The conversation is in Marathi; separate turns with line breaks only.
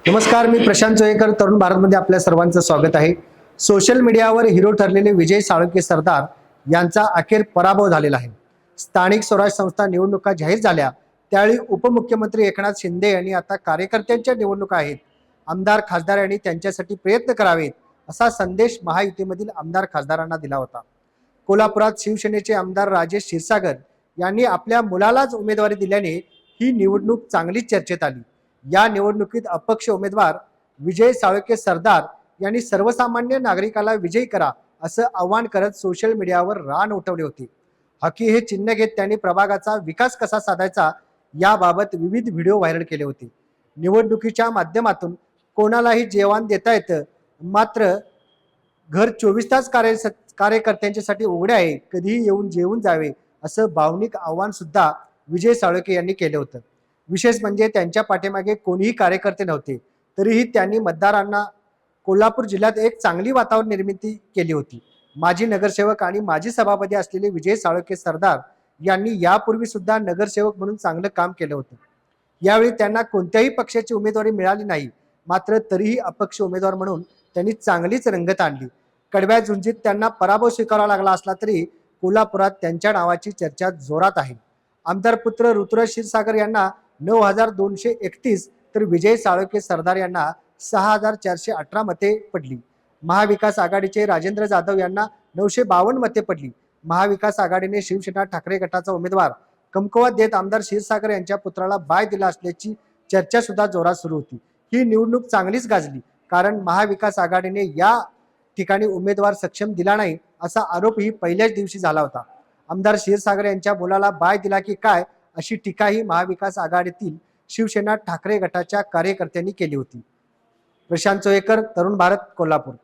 नमस्कार, मी प्रशांत चोयेकर. तरुण भारतमध्ये आपल्या सर्वांचं स्वागत आहे. सोशल मीडियावर हिरो ठरलेले विजय साळुंखे सरदार यांचा अखेर पराभव झालेला आहे. स्थानिक स्वराज्य संस्था निवडणुका जाहीर झाल्या त्यावेळी उपमुख्यमंत्री एकनाथ शिंदे यांनी आता कार्यकर्त्यांच्या निवडणुका आहेत, आमदार खासदार यांनी त्यांच्यासाठी प्रयत्न करावेत असा संदेश महायुतीमधील आमदार खासदारांना दिला होता. कोल्हापुरात शिवसेनेचे आमदार राजेश क्षीरसागर यांनी आपल्या मुलालाच उमेदवारी दिल्याने ही निवडणूक चांगलीच चर्चेत आली. या निवडणुकीत अपक्ष उमेदवार विजय साळुंखे सरदार यांनी सर्वसामान्य नागरिकाला विजयी करा असं आवाहन करत सोशल मीडियावर रान उठवले होते. हकी हे चिन्ह घेत त्यांनी प्रभागाचा विकास कसा साधायचा याबाबत विविध व्हिडिओ व्हायरल केले होते. निवडणुकीच्या माध्यमातून कोणालाही जेवण देता येतं, मात्र घर 24 तास कार्यकर्त्यांच्यासाठी उघडे आहे, कधीही येऊन जेवून जावे असं भावनिक आव्हान सुद्धा विजय साळुंखे यांनी केलं होतं. विशेष म्हणजे त्यांच्या पाठीमागे कोणीही कार्यकर्ते नव्हते, तरीही त्यांनी मतदारांना कोल्हापूर जिल्ह्यात एक चांगली वातावरण निर्मिती केली होती. माजी नगरसेवक आणि माजी सभापती असलेले विजय साळुंखे सरदार यांनी यापूर्वी सुद्धा नगरसेवक म्हणून चांगलं काम केलं होतं. यावेळी त्यांना कोणत्याही पक्षाची उमेदवारी मिळाली नाही, मात्र तरीही अपक्ष उमेदवार म्हणून त्यांनी चांगलीच रंगत आणली. कडव्या झुंजीत त्यांना पराभव स्वीकारावा लागला असला तरी कोल्हापुरात त्यांच्या नावाची चर्चा जोरात आहे. आमदार पुत्र ऋतुराज क्षीरसागर यांना 9,231 तर विजय साळुंखे सरदार यांना 6,418 मते पडली. महाविकास आघाडीचे राजेंद्र जाधव यांना 952 मते पडली. महाविकास आघाडीने शिवसेना ठाकरे गटाचा उमेदवार कमकुवत देत आमदार क्षीरसागर यांच्या पुत्राला बाय दिला असल्याची चर्चा सुद्धा जोरात सुरू होती. ही निवडणूक चांगलीच गाजली, कारण महाविकास आघाडीने या ठिकाणी उमेदवार सक्षम दिला नाही असा आरोपही पहिल्याच दिवशी झाला होता. आमदार क्षीरसागर यांच्या मुलाला बाय दिला की काय अशी टीकाही महाविकास आघाडीतील शिवसेना ठाकरे गटाच्या कार्यकर्त्यांनी केली होती. प्रशांत चोयेकर, तरुण भारत, कोल्हापूर.